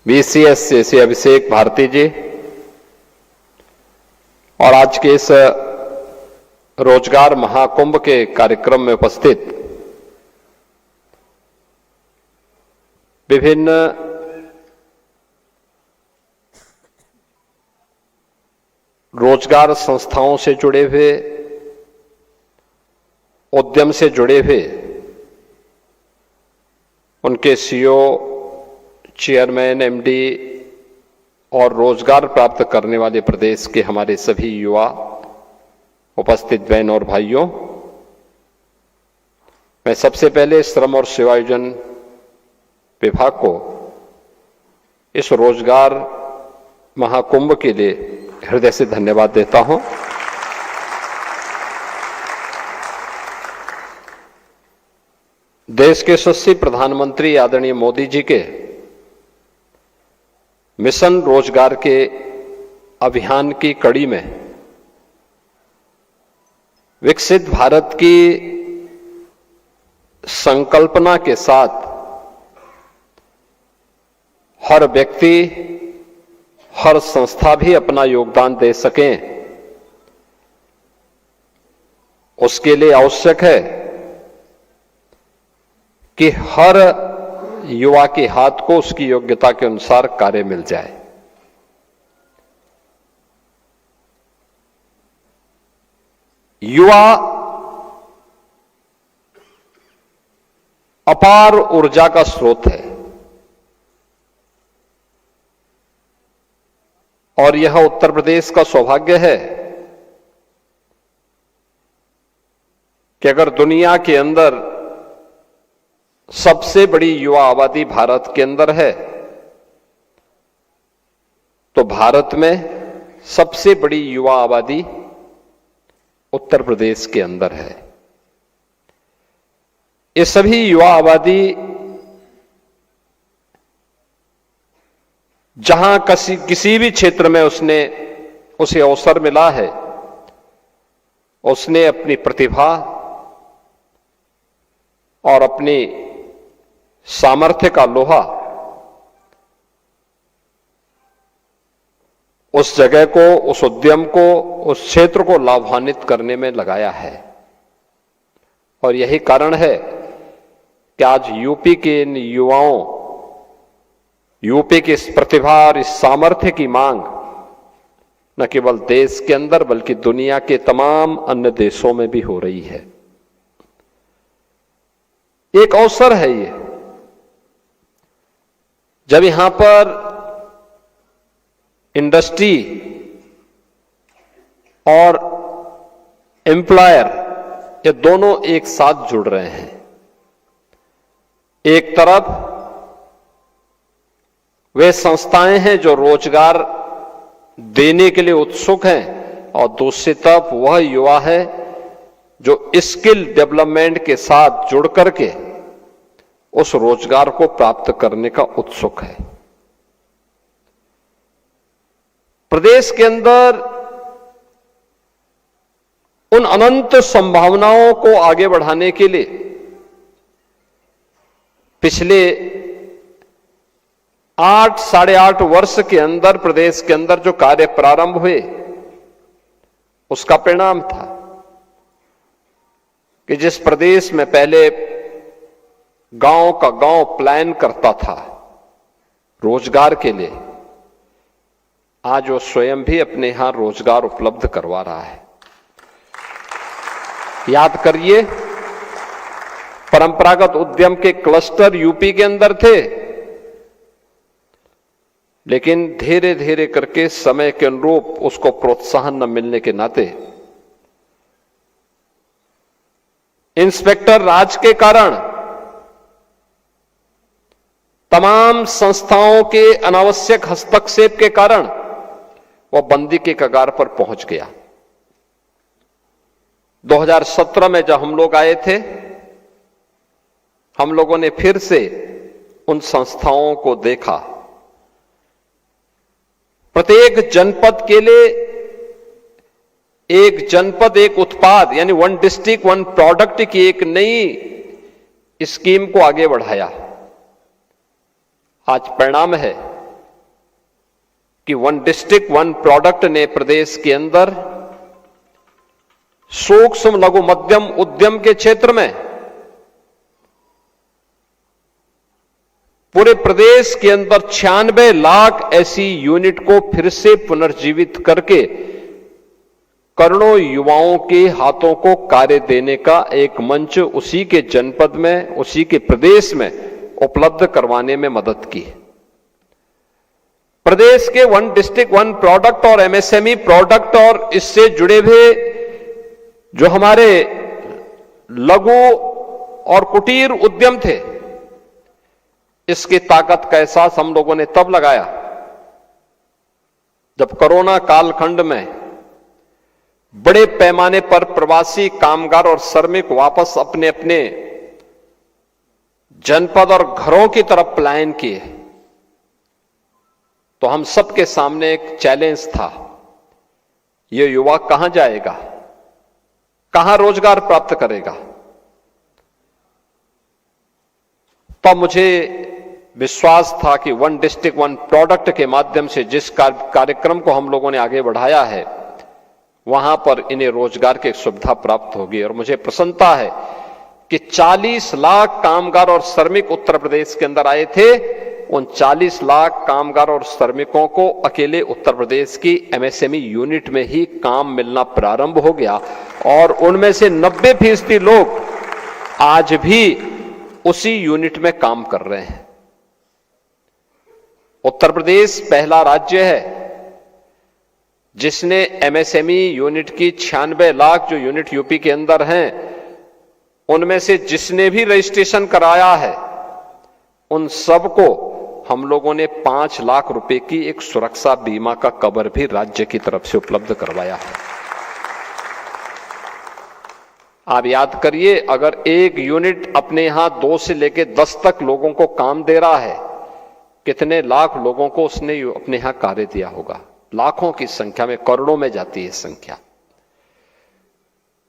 VCS जैसे अभिषेक भारती जी और आज के इस रोजगार महाकुंभ के कार्यक्रम में उपस्थित विभिन्न रोजगार संस्थाओं से जुड़े हुए, उद्यम से जुड़े हुए उनके CEO, चेयरमैन, MD और रोजगार प्राप्त करने वाले प्रदेश के हमारे सभी युवा, उपस्थित बहन और भाइयों, मैं सबसे पहले श्रम और सेवायोजन विभाग को इस रोजगार महाकुंभ के लिए हृदय से धन्यवाद देता हूं। देश के यशस्वी प्रधानमंत्री आदरणीय मोदी जी के मिशन रोजगार के अभियान की कड़ी में विकसित भारत की संकल्पना के साथ हर व्यक्ति, हर संस्था भी अपना योगदान दे सकें, उसके लिए आवश्यक है कि हर युवा के हाथ को उसकी योग्यता के अनुसार कार्य मिल जाए। युवा अपार ऊर्जा का स्रोत है और यह उत्तर प्रदेश का सौभाग्य है कि अगर दुनिया के अंदर सबसे बड़ी युवा आबादी भारत के अंदर है, तो भारत में सबसे बड़ी युवा आबादी उत्तर प्रदेश के अंदर है। ये सभी युवा आबादी जहां किसी भी क्षेत्र में उसे अवसर मिला है, उसने अपनी प्रतिभा और अपनी सामर्थ्य का लोहा उस जगह को, उस उद्यम को, उस क्षेत्र को लाभान्वित करने में लगाया है। और यही कारण है कि आज यूपी के इन युवाओं, यूपी की इस प्रतिभा और इस सामर्थ्य की मांग न केवल देश के अंदर बल्कि दुनिया के तमाम अन्य देशों में भी हो रही है। एक अवसर है ये, जब यहां पर इंडस्ट्री और एम्प्लॉयर ये दोनों एक साथ जुड़ रहे हैं। एक तरफ वे संस्थाएं हैं जो रोजगार देने के लिए उत्सुक हैं और दूसरी तरफ वह युवा है जो स्किल डेवलपमेंट के साथ जुड़ करके उस रोजगार को प्राप्त करने का उत्सुक है। प्रदेश के अंदर उन अनंत संभावनाओं को आगे बढ़ाने के लिए पिछले 8-8.5 वर्ष के अंदर प्रदेश के अंदर जो कार्य प्रारंभ हुए, उसका परिणाम था कि जिस प्रदेश में पहले गांव का गांव प्लान करता था रोजगार के लिए, आज वो स्वयं भी अपने यहां रोजगार उपलब्ध करवा रहा है। याद करिए, परंपरागत उद्यम के क्लस्टर यूपी के अंदर थे, लेकिन धीरे धीरे करके समय के अनुरूप उसको प्रोत्साहन न मिलने के नाते इंस्पेक्टर राज के कारण, तमाम संस्थाओं के अनावश्यक हस्तक्षेप के कारण वह बंदी के कगार पर पहुंच गया। 2017 में जब हम लोग आए थे, हम लोगों ने फिर से उन संस्थाओं को देखा। प्रत्येक जनपद के लिए एक जनपद एक उत्पाद, यानी वन डिस्ट्रिक्ट वन प्रोडक्ट की एक नई स्कीम को आगे बढ़ाया। आज परिणाम है कि वन डिस्ट्रिक्ट वन प्रोडक्ट ने प्रदेश के अंदर सूक्ष्म लघु मध्यम उद्यम के क्षेत्र में पूरे प्रदेश के अंदर 96 लाख ऐसी यूनिट को फिर से पुनर्जीवित करके करोड़ों युवाओं के हाथों को कार्य देने का एक मंच उसी के जनपद में, उसी के प्रदेश में उपलब्ध करवाने में मदद की। प्रदेश के वन डिस्ट्रिक्ट वन प्रोडक्ट और एमएसएमई प्रोडक्ट और इससे जुड़े हुए जो हमारे लघु और कुटीर उद्यम थे, इसकी ताकत का एहसास हम लोगों ने तब लगाया जब कोरोना कालखंड में बड़े पैमाने पर प्रवासी कामगार और श्रमिक वापस अपने अपने जनपद और घरों की तरफ पलायन किए। तो हम सबके सामने एक चैलेंज था, ये युवा कहां जाएगा, कहां रोजगार प्राप्त करेगा। तब मुझे विश्वास था कि वन डिस्ट्रिक्ट वन प्रोडक्ट के माध्यम से जिस कार्यक्रम को हम लोगों ने आगे बढ़ाया है, वहां पर इन्हें रोजगार की सुविधा प्राप्त होगी। और मुझे प्रसन्नता है कि 40 लाख कामगार और श्रमिक उत्तर प्रदेश के अंदर आए थे। उन 40 लाख कामगार और श्रमिकों को अकेले उत्तर प्रदेश की एमएसएमई यूनिट में ही काम मिलना प्रारंभ हो गया और उनमें से 90% लोग आज भी उसी यूनिट में काम कर रहे हैं। उत्तर प्रदेश पहला राज्य है जिसने एमएसएमई यूनिट की 96 लाख जो यूनिट यूपी के अंदर हैं, उनमें से जिसने भी रजिस्ट्रेशन कराया है, उन सबको हम लोगों ने 5 लाख रुपए की एक सुरक्षा बीमा का कवर भी राज्य की तरफ से उपलब्ध करवाया है। आप याद करिए, अगर एक यूनिट अपने यहां 2 से लेकर 10 तक लोगों को काम दे रहा है, कितने लाख लोगों को उसने अपने यहां कार्य दिया होगा। लाखों की संख्या में, करोड़ों में जाती है संख्या।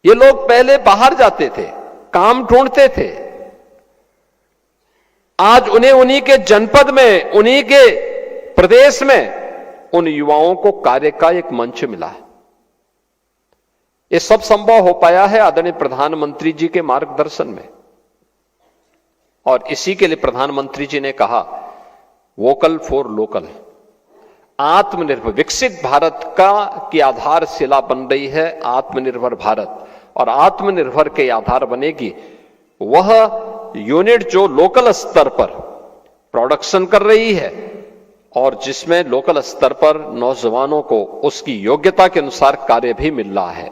ये लोग पहले बाहर जाते थे, काम ढूंढते थे। आज उन्हें उन्हीं के जनपद में, उन्हीं के प्रदेश में उन युवाओं को कार्य का एक मंच मिला है। ये सब संभव हो पाया है आदरणीय प्रधानमंत्री जी के मार्गदर्शन में। और इसी के लिए प्रधानमंत्री जी ने कहा, वोकल फॉर लोकल। आत्मनिर्भर विकसित भारत की आधारशिला बन रही है आत्मनिर्भर भारत। और आत्मनिर्भर के आधार बनेगी वह यूनिट जो लोकल स्तर पर प्रोडक्शन कर रही है और जिसमें लोकल स्तर पर नौजवानों को उसकी योग्यता के अनुसार कार्य भी मिल रहा है।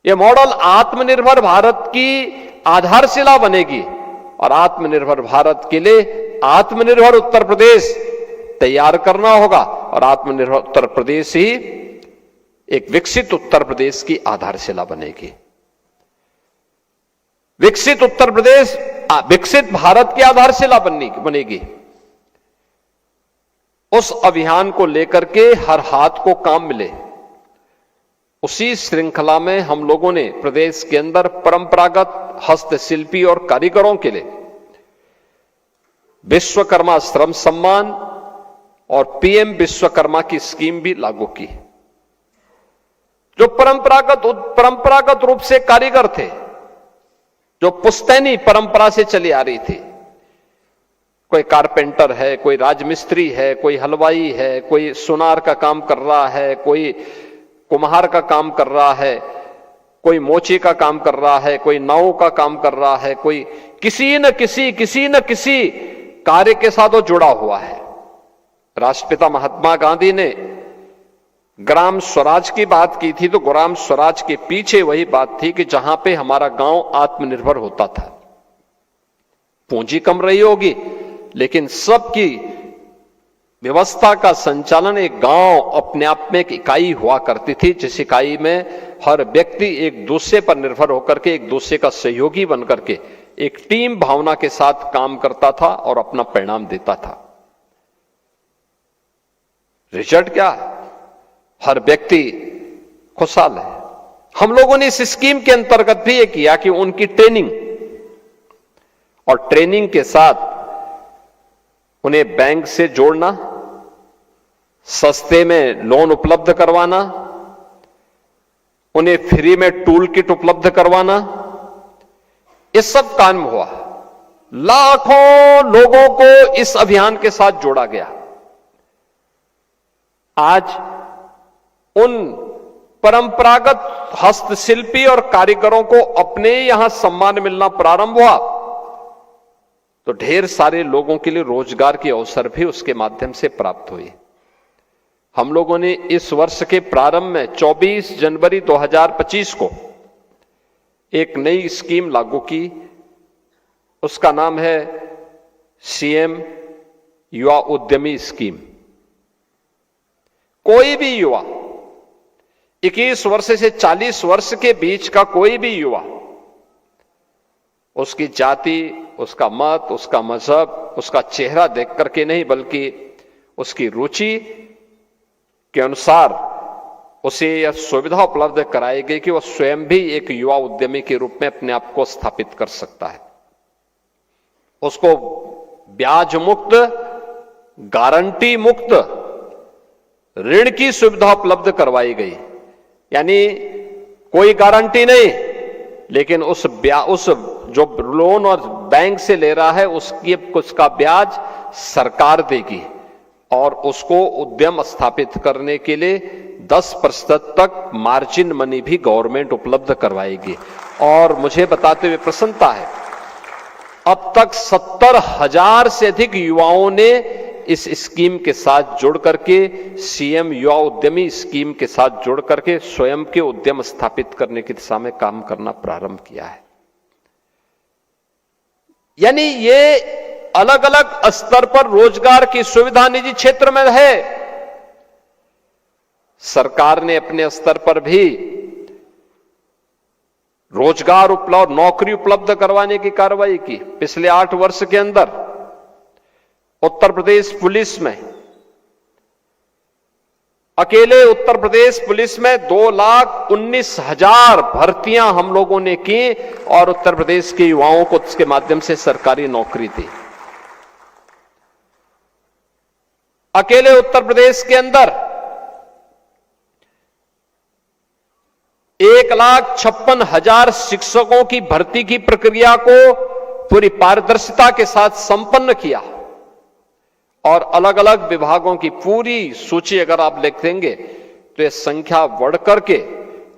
यह मॉडल आत्मनिर्भर भारत की आधारशिला बनेगी और आत्मनिर्भर भारत के लिए आत्मनिर्भर उत्तर प्रदेश तैयार करना होगा और आत्मनिर्भर उत्तर प्रदेश ही एक विकसित उत्तर प्रदेश की आधारशिला बनेगी। विकसित उत्तर प्रदेश विकसित भारत की आधारशिला बनेगी। उस अभियान को लेकर के हर हाथ को काम मिले, उसी श्रृंखला में हम लोगों ने प्रदेश के अंदर परंपरागत हस्तशिल्पी और कारीगरों के लिए विश्वकर्मा श्रम सम्मान और पीएम विश्वकर्मा की स्कीम भी लागू की। जो परंपरागत रूप से कारीगर थे, जो पुश्तैनी परंपरा से चली आ रही थी, कोई कारपेंटर है, कोई राजमिस्त्री है, कोई हलवाई है, कोई सुनार का काम कर रहा है, कोई कुम्हार का काम कर रहा है, कोई मोची का काम कर रहा है, कोई नाव का काम कर रहा है, कोई किसी न किसी कार्य के साथ वो जुड़ा हुआ है। राष्ट्रपिता महात्मा गांधी ने ग्राम स्वराज की बात की थी, तो ग्राम स्वराज के पीछे वही बात थी कि जहां पे हमारा गांव आत्मनिर्भर होता था। पूंजी कम रही होगी, लेकिन सबकी व्यवस्था का संचालन एक गांव अपने आप में एक इकाई हुआ करती थी, जिस इकाई में हर व्यक्ति एक दूसरे पर निर्भर होकर के, एक दूसरे का सहयोगी बनकर के एक टीम भावना के साथ काम करता था और अपना परिणाम देता था। रिजल्ट क्या है? हर व्यक्ति खुशहाल है। हम लोगों ने इस स्कीम के अंतर्गत भी ये किया कि उनकी ट्रेनिंग और ट्रेनिंग के साथ उन्हें बैंक से जोड़ना, सस्ते में लोन उपलब्ध करवाना, उन्हें फ्री में टूल किट उपलब्ध करवाना, ये सब काम हुआ। लाखों लोगों को इस अभियान के साथ जोड़ा गया। आज उन परंपरागत हस्तशिल्पी और कारीगरों को अपने यहां सम्मान मिलना प्रारंभ हुआ, तो ढेर सारे लोगों के लिए रोजगार के अवसर भी उसके माध्यम से प्राप्त हुए। हम लोगों ने इस वर्ष के प्रारंभ में 24 जनवरी 2025 को एक नई स्कीम लागू की। उसका नाम है सीएम युवा उद्यमी स्कीम। कोई भी युवा, 21 वर्ष से 40 वर्ष के बीच का कोई भी युवा, उसकी जाति, उसका मत, उसका मजहब, उसका चेहरा देख करके नहीं, बल्कि उसकी रुचि के अनुसार उसे यह सुविधा उपलब्ध कराई गई कि वह स्वयं भी एक युवा उद्यमी के रूप में अपने आप को स्थापित कर सकता है। उसको ब्याज मुक्त, गारंटी मुक्त ऋण की सुविधा उपलब्ध करवाई गई। यानी कोई गारंटी नहीं, लेकिन उस जो लोन और बैंक से ले रहा है उसका ब्याज सरकार देगी और उसको उद्यम स्थापित करने के लिए 10% तक मार्जिन मनी भी गवर्नमेंट उपलब्ध करवाएगी। और मुझे बताते हुए प्रसन्नता है, अब तक 70,000 से अधिक युवाओं ने इस स्कीम के साथ जुड़ करके, सीएम युवा उद्यमी स्कीम के साथ जुड़ करके स्वयं के उद्यम स्थापित करने की दिशा में काम करना प्रारंभ किया है। यानी ये अलग अलग स्तर पर रोजगार की सुविधा निजी क्षेत्र में है। सरकार ने अपने स्तर पर भी रोजगार उपलब्ध, नौकरी उपलब्ध करवाने की कार्रवाई की। पिछले 8 वर्ष के अंदर उत्तर प्रदेश पुलिस में, अकेले उत्तर प्रदेश पुलिस में 2,19,000 भर्तियां हम लोगों ने की और उत्तर प्रदेश के युवाओं को इसके माध्यम से सरकारी नौकरी दी। अकेले उत्तर प्रदेश के अंदर 1,56,000 शिक्षकों की भर्ती की प्रक्रिया को पूरी पारदर्शिता के साथ संपन्न किया और अलग अलग विभागों की पूरी सूची अगर आप लिखेंगे तो यह संख्या बढ़ करके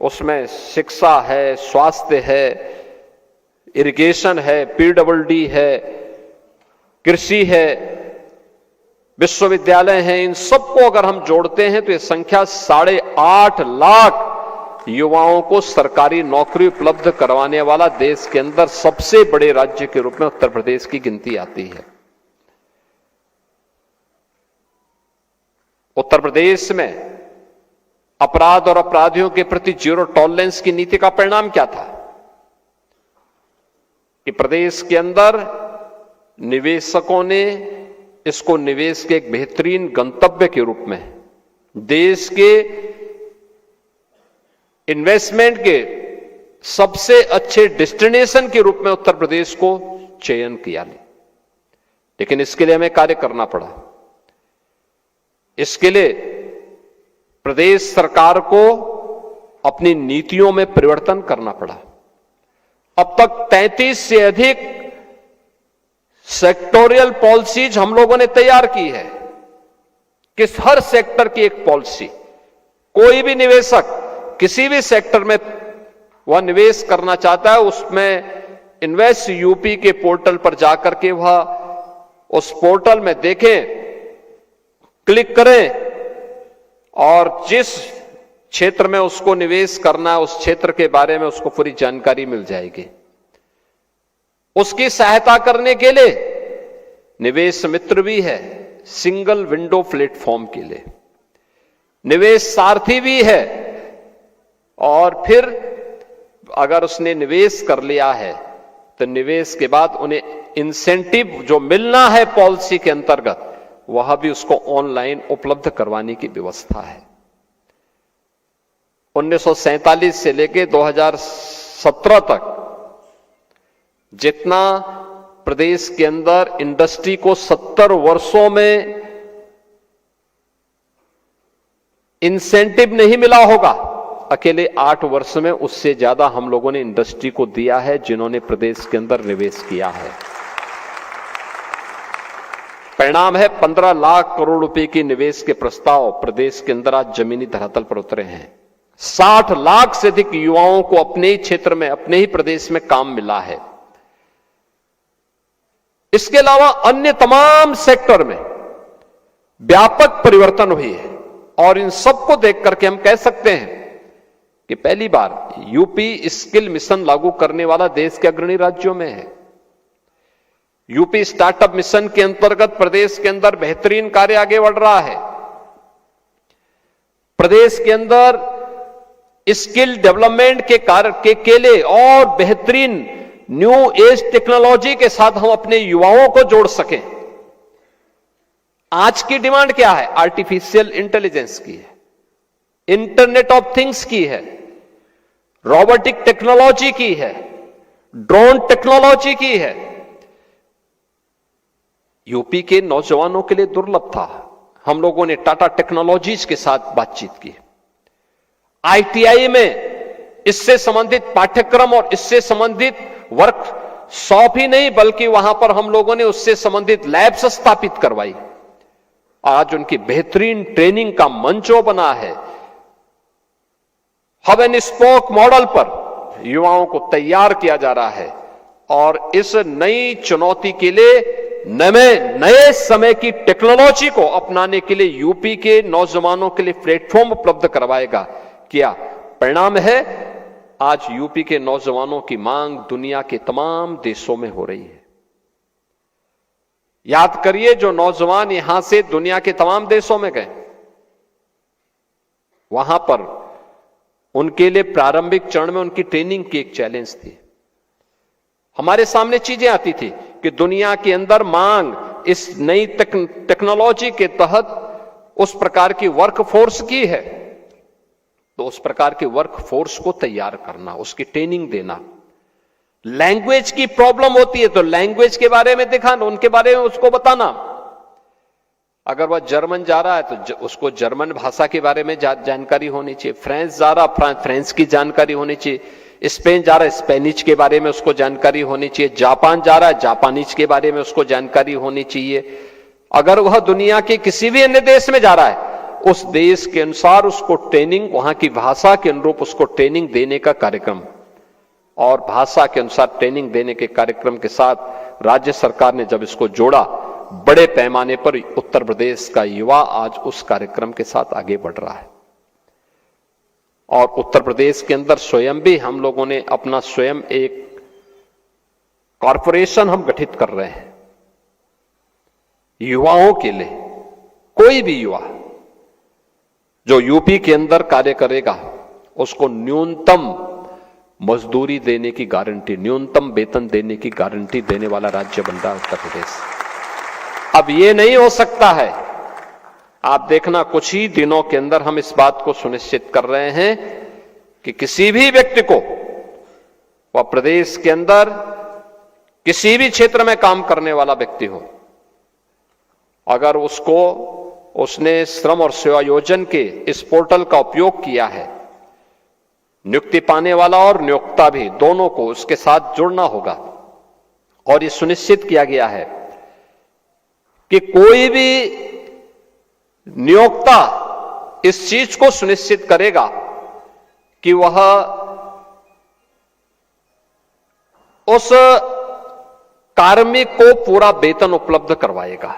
उसमें शिक्षा है, स्वास्थ्य है, इरिगेशन है, पीडब्ल्यूडी है, कृषि है, विश्वविद्यालय हैं, इन सबको अगर हम जोड़ते हैं तो यह संख्या 8.5 लाख युवाओं को सरकारी नौकरी उपलब्ध करवाने वाला देश के अंदर सबसे बड़े राज्य के रूप में उत्तर प्रदेश की गिनती आती है। उत्तर प्रदेश में अपराध और अपराधियों के प्रति जीरो टॉलरेंस की नीति का परिणाम क्या था कि प्रदेश के अंदर निवेशकों ने इसको निवेश के एक बेहतरीन गंतव्य के रूप में, देश के इन्वेस्टमेंट के सबसे अच्छे डेस्टिनेशन के रूप में उत्तर प्रदेश को चयन किया। लेकिन इसके लिए हमें कार्य करना पड़ा। इसके लिए प्रदेश सरकार को अपनी नीतियों में परिवर्तन करना पड़ा। अब तक 33 से अधिक सेक्टोरियल पॉलिसीज हम लोगों ने तैयार की है कि हर सेक्टर की एक पॉलिसी, कोई भी निवेशक किसी भी सेक्टर में वह निवेश करना चाहता है, उसमें इन्वेस्ट यूपी के पोर्टल पर जाकर के वह उस पोर्टल में देखें, क्लिक करें और जिस क्षेत्र में उसको निवेश करना है उस क्षेत्र के बारे में उसको पूरी जानकारी मिल जाएगी। उसकी सहायता करने के लिए निवेश मित्र भी है, सिंगल विंडो प्लेटफॉर्म के लिए निवेश सारथी भी है, और फिर अगर उसने निवेश कर लिया है तो निवेश के बाद उन्हें इंसेंटिव जो मिलना है पॉलिसी के अंतर्गत वह भी उसको ऑनलाइन उपलब्ध करवाने की व्यवस्था है। 1947 से लेकर 2017 तक जितना प्रदेश के अंदर इंडस्ट्री को 70 वर्षों में इंसेंटिव नहीं मिला होगा, अकेले 8 वर्ष में उससे ज्यादा हम लोगों ने इंडस्ट्री को दिया है जिन्होंने प्रदेश के अंदर निवेश किया है। परिणाम है 15 लाख करोड़ रुपए के निवेश के प्रस्ताव प्रदेश के अंदर आज जमीनी धरातल पर उतरे हैं। 60 लाख से अधिक युवाओं को अपने ही क्षेत्र में, अपने ही प्रदेश में काम मिला है। इसके अलावा अन्य तमाम सेक्टर में व्यापक परिवर्तन हुई है और इन सबको देख करके हम कह सकते हैं कि पहली बार यूपी स्किल मिशन लागू करने वाला देश के अग्रणी राज्यों में है। यूपी स्टार्टअप मिशन के अंतर्गत प्रदेश के अंदर बेहतरीन कार्य आगे बढ़ रहा है। प्रदेश के अंदर स्किल डेवलपमेंट के लिए और बेहतरीन न्यू एज टेक्नोलॉजी के साथ हम अपने युवाओं को जोड़ सकें। आज की डिमांड क्या है? आर्टिफिशियल इंटेलिजेंस की है, इंटरनेट ऑफ थिंग्स की है, रोबोटिक टेक्नोलॉजी की है, ड्रोन टेक्नोलॉजी की है। यूपी के नौजवानों के लिए दुर्लभ था। हम लोगों ने टाटा टेक्नोलॉजीज के साथ बातचीत की। आईटीआई में इससे संबंधित पाठ्यक्रम और इससे संबंधित वर्कशॉप ही नहीं बल्कि वहां पर हम लोगों ने उससे संबंधित लैब्स स्थापित करवाई। आज उनकी बेहतरीन ट्रेनिंग का मंचो बना है। हब एंड स्पोक मॉडल पर युवाओं को तैयार किया जा रहा है और इस नई चुनौती के लिए नए समय की टेक्नोलॉजी को अपनाने के लिए यूपी के नौजवानों के लिए प्लेटफॉर्म उपलब्ध करवाएगा। क्या परिणाम है? आज यूपी के नौजवानों की मांग दुनिया के तमाम देशों में हो रही है। याद करिए, जो नौजवान यहां से दुनिया के तमाम देशों में गए, वहां पर उनके लिए प्रारंभिक चरण में उनकी ट्रेनिंग की एक चैलेंज थी। हमारे सामने चीजें आती थी कि दुनिया के अंदर मांग इस नई टेक्नोलॉजी के तहत उस प्रकार की वर्कफोर्स की है, तो उस प्रकार के वर्कफोर्स को तैयार करना, उसकी ट्रेनिंग देना। लैंग्वेज की प्रॉब्लम होती है तो लैंग्वेज के बारे में दिखाना, उनके बारे में उसको बताना। अगर वह जर्मन जा रहा है तो उसको जर्मन भाषा के बारे में जानकारी होनी चाहिए। फ्रेंच जा रहा, फ्रेंच की जानकारी होनी चाहिए। स्पेन जा रहा है, स्पेनिश के बारे में उसको जानकारी होनी चाहिए। जापान जा रहा है, जापानीज के बारे में उसको जानकारी होनी चाहिए। अगर वह दुनिया के किसी भी अन्य देश में जा रहा है, उस देश के अनुसार उसको ट्रेनिंग, वहां की भाषा के अनुरूप उसको ट्रेनिंग देने का कार्यक्रम, और भाषा के अनुसार ट्रेनिंग देने के कार्यक्रम के साथ राज्य सरकार ने जब इसको जोड़ा, बड़े पैमाने पर उत्तर प्रदेश का युवा आज उस कार्यक्रम के साथ आगे बढ़ रहा है। और उत्तर प्रदेश के अंदर स्वयं भी हम लोगों ने अपना स्वयं एक कॉरपोरेशन हम गठित कर रहे हैं युवाओं के लिए। कोई भी युवा जो यूपी के अंदर कार्य करेगा उसको न्यूनतम मजदूरी देने की गारंटी, न्यूनतम वेतन देने की गारंटी देने वाला राज्य बन रहा है उत्तर प्रदेश। अब यह नहीं हो सकता है, आप देखना कुछ ही दिनों के अंदर हम इस बात को सुनिश्चित कर रहे हैं कि किसी भी व्यक्ति को, वह प्रदेश के अंदर किसी भी क्षेत्र में काम करने वाला व्यक्ति हो, अगर उसने श्रम और सेवा योजन के इस पोर्टल का उपयोग किया है, नियुक्ति पाने वाला और नियोक्ता भी दोनों को उसके साथ जुड़ना होगा। और यह सुनिश्चित किया गया है कि कोई भी नियोक्ता इस चीज को सुनिश्चित करेगा कि वह उस कार्मिक को पूरा वेतन उपलब्ध करवाएगा।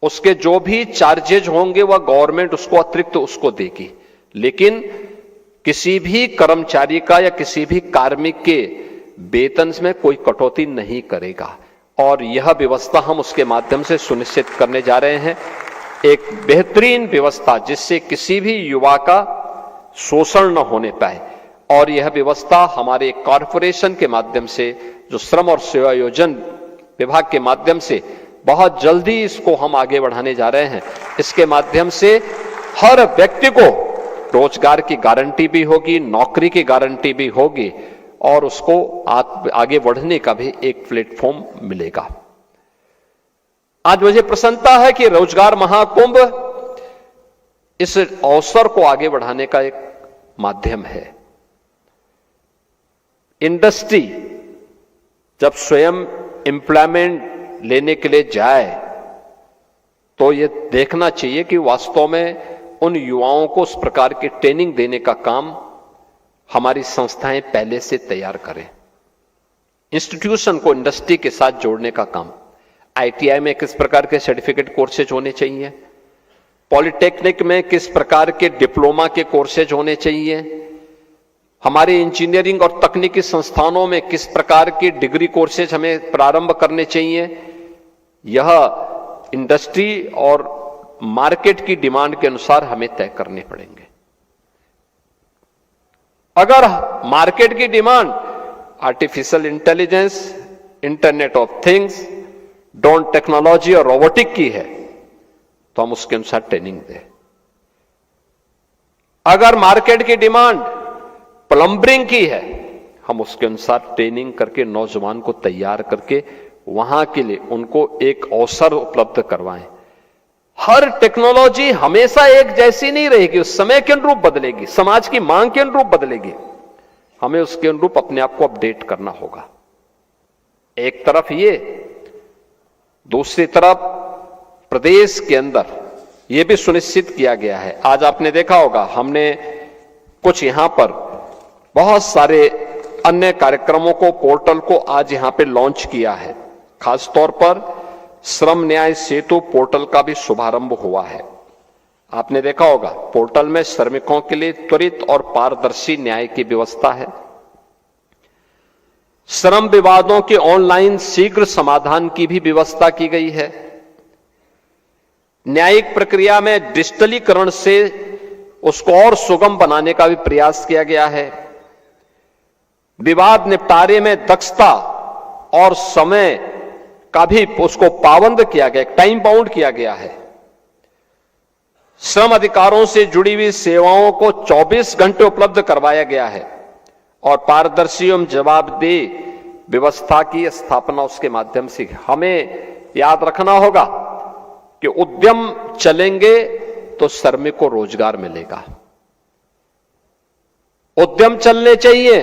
उसके जो भी चार्जेज होंगे वह गवर्नमेंट उसको अतिरिक्त उसको देगी, लेकिन किसी भी कर्मचारी का या किसी भी कार्मिक के वेतन में कोई कटौती नहीं करेगा। और यह व्यवस्था हम उसके माध्यम से सुनिश्चित करने जा रहे हैं, एक बेहतरीन व्यवस्था जिससे किसी भी युवा का शोषण न होने पाए। और यह व्यवस्था हमारे कॉरपोरेशन के माध्यम से, जो श्रम और सेवा योजन विभाग के माध्यम से बहुत जल्दी इसको हम आगे बढ़ाने जा रहे हैं। इसके माध्यम से हर व्यक्ति को रोजगार की गारंटी भी होगी, नौकरी की गारंटी भी होगी और उसको आगे बढ़ने का भी एक प्लेटफॉर्म मिलेगा। आज मुझे प्रसन्नता है कि रोजगार महाकुंभ इस अवसर को आगे बढ़ाने का एक माध्यम है। इंडस्ट्री जब स्वयं एम्प्लॉयमेंट लेने के लिए जाए तो ये देखना चाहिए कि वास्तव में उन युवाओं को उस प्रकार की ट्रेनिंग देने का काम हमारी संस्थाएं पहले से तैयार करें। इंस्टीट्यूशन को इंडस्ट्री के साथ जोड़ने का काम, आईटीआई में किस प्रकार के सर्टिफिकेट कोर्सेज होने चाहिए, पॉलिटेक्निक में किस प्रकार के डिप्लोमा के कोर्सेज होने चाहिए, हमारे इंजीनियरिंग और तकनीकी संस्थानों में किस प्रकार की डिग्री कोर्सेज हमें प्रारंभ करने चाहिए, यह इंडस्ट्री और मार्केट की डिमांड के अनुसार हमें तय करने पड़ेंगे। अगर मार्केट की demand artificial intelligence, internet of things, drone technology और रोबोटिक की है तो हम उसके अनुसार ट्रेनिंग दें। अगर मार्केट की डिमांड प्लम्बरिंग की है, हम उसके अनुसार ट्रेनिंग करके नौजवान को तैयार करके वहां के लिए उनको एक अवसर उपलब्ध करवाएं। हर टेक्नोलॉजी हमेशा एक जैसी नहीं रहेगी, उस समय के अनुरूप बदलेगी, समाज की मांग के अनुरूप बदलेगी। हमें उसके अनुरूप अपने आप को अपडेट करना होगा। एक तरफ ये, दूसरी तरफ प्रदेश के अंदर यह भी सुनिश्चित किया गया है। आज आपने देखा होगा हमने कुछ यहां पर बहुत सारे अन्य कार्यक्रमों को, पोर्टल को आज यहां पे लॉन्च किया है। खासतौर पर श्रम न्याय सेतु पोर्टल का भी शुभारंभ हुआ है। आपने देखा होगा पोर्टल में श्रमिकों के लिए त्वरित और पारदर्शी न्याय की व्यवस्था है। श्रम विवादों के ऑनलाइन शीघ्र समाधान की भी व्यवस्था की गई है। न्यायिक प्रक्रिया में डिजिटलीकरण से उसको और सुगम बनाने का भी प्रयास किया गया है। विवाद निपटारे में दक्षता और समय का भी उसको पाबंद किया गया, टाइम बाउंड किया गया है। श्रम अधिकारों से जुड़ी हुई सेवाओं को 24 घंटे उपलब्ध करवाया गया है और पारदर्शी एवं जवाबदेह व्यवस्था की स्थापना उसके माध्यम से। हमें याद रखना होगा कि उद्यम चलेंगे तो श्रमिक को रोजगार मिलेगा। उद्यम चलने चाहिए,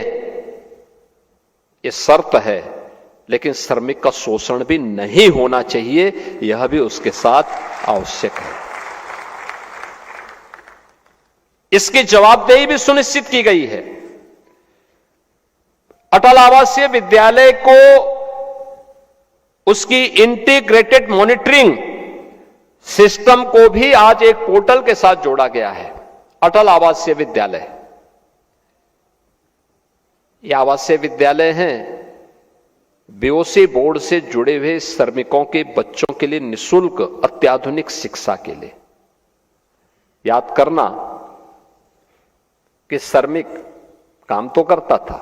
ये शर्त है, लेकिन श्रमिक का शोषण भी नहीं होना चाहिए, यह भी उसके साथ आवश्यक है। इसकी जवाबदेही भी सुनिश्चित की गई है। अटल आवासीय विद्यालय को उसकी इंटीग्रेटेड मॉनिटरिंग सिस्टम को भी आज एक पोर्टल के साथ जोड़ा गया है। अटल आवासीय विद्यालय, ये आवासीय विद्यालय हैं बीओसी बोर्ड से जुड़े हुए श्रमिकों के बच्चों के लिए निःशुल्क अत्याधुनिक शिक्षा के लिए। याद करना कि श्रमिक काम तो करता था,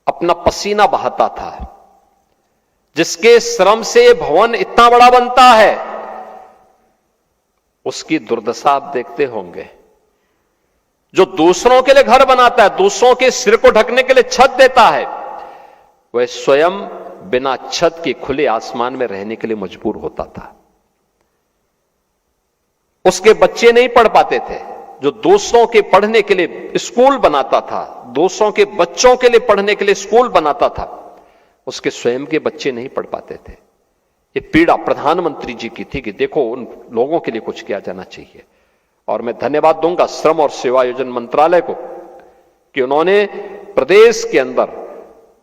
अपना पसीना बहाता था, जिसके श्रम से भवन इतना बड़ा बनता है, उसकी दुर्दशा आप देखते होंगे। जो दूसरों के लिए घर बनाता है, दूसरों के सिर को ढकने के लिए छत देता है, वह स्वयं बिना छत के खुले आसमान में रहने के लिए मजबूर होता था। उसके बच्चे नहीं पढ़ पाते थे। जो दूसरों के पढ़ने के लिए स्कूल बनाता था, दूसरों के बच्चों के लिए पढ़ने के लिए स्कूल बनाता था, उसके स्वयं के बच्चे नहीं पढ़ पाते थे। ये पीड़ा प्रधानमंत्री जी की थी कि देखो उन लोगों के लिए कुछ किया जाना चाहिए। और मैं धन्यवाद दूंगा श्रम और सेवायोजन मंत्रालय को कि उन्होंने प्रदेश के अंदर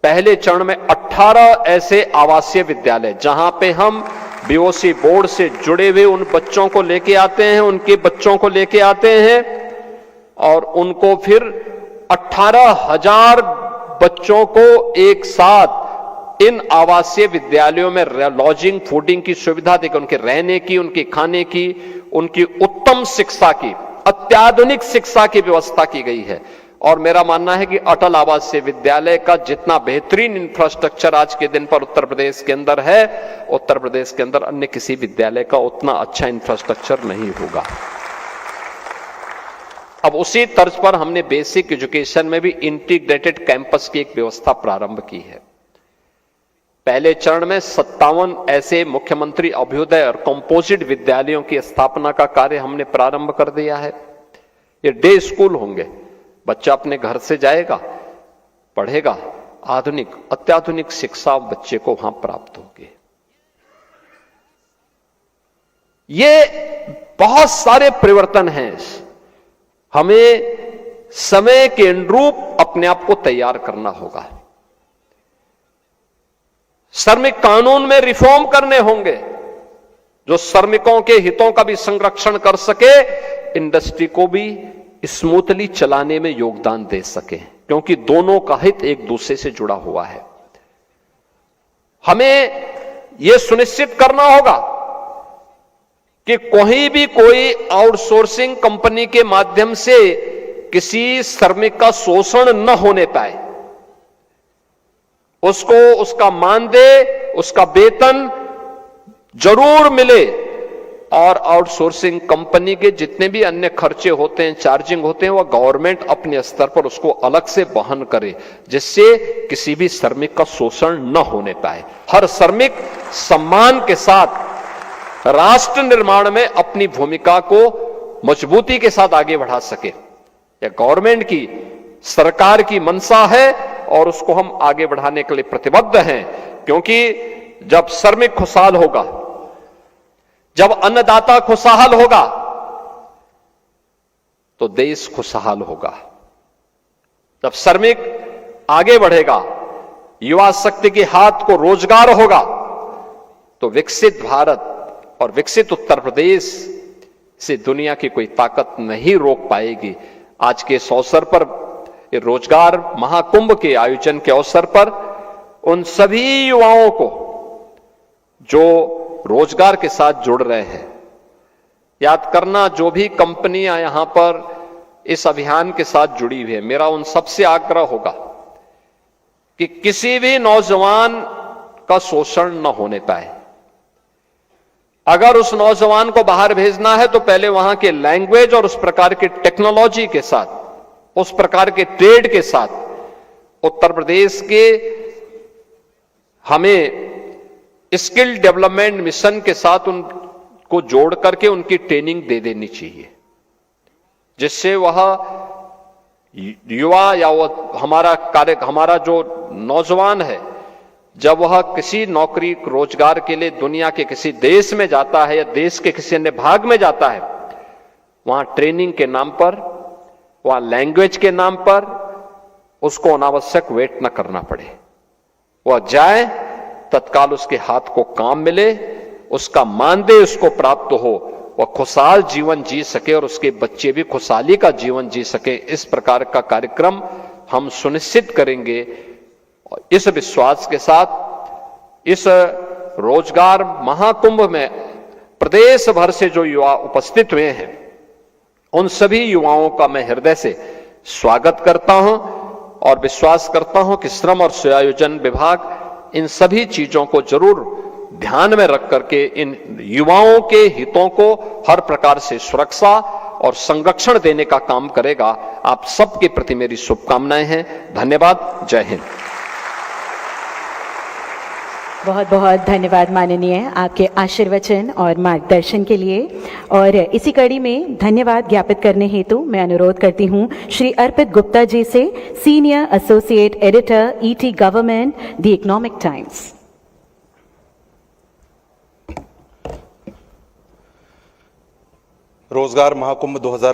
पहले चरण में 18 ऐसे आवासीय विद्यालय, जहां पे हम बीओसी बोर्ड से जुड़े हुए उन बच्चों को लेके आते हैं, उनके बच्चों को लेके आते हैं और उनको फिर 18,000 बच्चों को एक साथ इन आवासीय विद्यालयों में लॉजिंग, फूडिंग की सुविधा देकर उनके रहने की, उनके खाने की, उनकी उत्तम शिक्षा की, अत्याधुनिक शिक्षा की व्यवस्था की गई है। और मेरा मानना है कि अटल आवासीय विद्यालय का जितना बेहतरीन इंफ्रास्ट्रक्चर आज के दिन पर उत्तर प्रदेश के अंदर है, उत्तर प्रदेश के अंदर अन्य किसी विद्यालय का उतना अच्छा इंफ्रास्ट्रक्चर नहीं होगा। अब उसी तर्ज पर हमने बेसिक एजुकेशन में भी इंटीग्रेटेड कैंपस की एक व्यवस्था प्रारंभ की है। पहले चरण में 57 ऐसे मुख्यमंत्री अभ्युदय और कंपोजिट विद्यालयों की स्थापना का कार्य हमने प्रारंभ कर दिया है। ये डे स्कूल होंगे, बच्चा अपने घर से जाएगा, पढ़ेगा, आधुनिक अत्याधुनिक शिक्षा बच्चे को वहां प्राप्त होगी। ये बहुत सारे परिवर्तन हैं। हमें समय के अनुरूप अपने आप को तैयार करना होगा। श्रमिक कानून में रिफॉर्म करने होंगे जो श्रमिकों के हितों का भी संरक्षण कर सके, इंडस्ट्री को भी स्मूथली चलाने में योगदान दे सके, क्योंकि दोनों का हित एक दूसरे से जुड़ा हुआ है। हमें यह सुनिश्चित करना होगा कि कोई आउटसोर्सिंग कंपनी के माध्यम से किसी श्रमिक का शोषण न होने पाए, उसको उसका मानदेय, उसका वेतन जरूर मिले और आउटसोर्सिंग कंपनी के जितने भी अन्य खर्चे होते हैं, चार्जिंग होते हैं, वह गवर्नमेंट अपने स्तर पर उसको अलग से वहन करे, जिससे किसी भी श्रमिक का शोषण न होने पाए। हर श्रमिक सम्मान के साथ राष्ट्र निर्माण में अपनी भूमिका को मजबूती के साथ आगे बढ़ा सके। यह गवर्नमेंट की, सरकार की मंशा है और उसको हम आगे बढ़ाने के लिए प्रतिबद्ध हैं, क्योंकि जब श्रमिक खुशहाल होगा, जब अन्नदाता खुशहाल होगा, तो देश खुशहाल होगा। जब श्रमिक आगे बढ़ेगा, युवा शक्ति के हाथ को रोजगार होगा, तो विकसित भारत और विकसित उत्तर प्रदेश से दुनिया की कोई ताकत नहीं रोक पाएगी। आज के इस अवसर पर, रोजगार महाकुंभ के आयोजन के अवसर पर, उन सभी युवाओं को जो रोजगार के साथ जुड़ रहे हैं, याद करना, जो भी कंपनियां यहां पर इस अभियान के साथ जुड़ी हुई है, मेरा उन सबसे आग्रह होगा कि किसी भी नौजवान का शोषण न होने पाए। अगर उस नौजवान को बाहर भेजना है तो पहले वहां के लैंग्वेज और उस प्रकार की टेक्नोलॉजी के साथ, उस प्रकार के ट्रेड के साथ उत्तर प्रदेश के हमें स्किल डेवलपमेंट मिशन के साथ उनको जोड़ करके उनकी ट्रेनिंग दे देनी चाहिए, जिससे वह युवा या वह हमारा जो नौजवान है, जब वह किसी नौकरी रोजगार के लिए दुनिया के किसी देश में जाता है या देश के किसी अन्य भाग में जाता है, वहां ट्रेनिंग के नाम पर, वहां लैंग्वेज के नाम पर उसको अनावश्यक वेट न करना पड़े। वह जाए, तत्काल उसके हाथ को काम मिले, उसका मानदेय उसको प्राप्त हो, वह खुशहाल जीवन जी सके और उसके बच्चे भी खुशहाली का जीवन जी सके। इस प्रकार का कार्यक्रम हम सुनिश्चित करेंगे। इस विश्वास के साथ इस रोजगार महाकुंभ में प्रदेश भर से जो युवा उपस्थित हुए हैं, उन सभी युवाओं का मैं हृदय से स्वागत करता हूं और विश्वास करता हूं कि श्रम और सेवायोजन विभाग इन सभी चीजों को जरूर ध्यान में रख करके इन युवाओं के हितों को हर प्रकार से सुरक्षा और संरक्षण देने का काम करेगा। आप सबके प्रति मेरी शुभकामनाएं हैं। धन्यवाद। जय हिंद। बहुत बहुत धन्यवाद माननीय, आपके आशीर्वचन और मार्गदर्शन के लिए। और इसी कड़ी में धन्यवाद ज्ञापित करने हेतु मैं अनुरोध करती हूं श्री अर्पित गुप्ता जी से, senior associate editor ET government, the economic times. रोजगार महाकुंभ 2000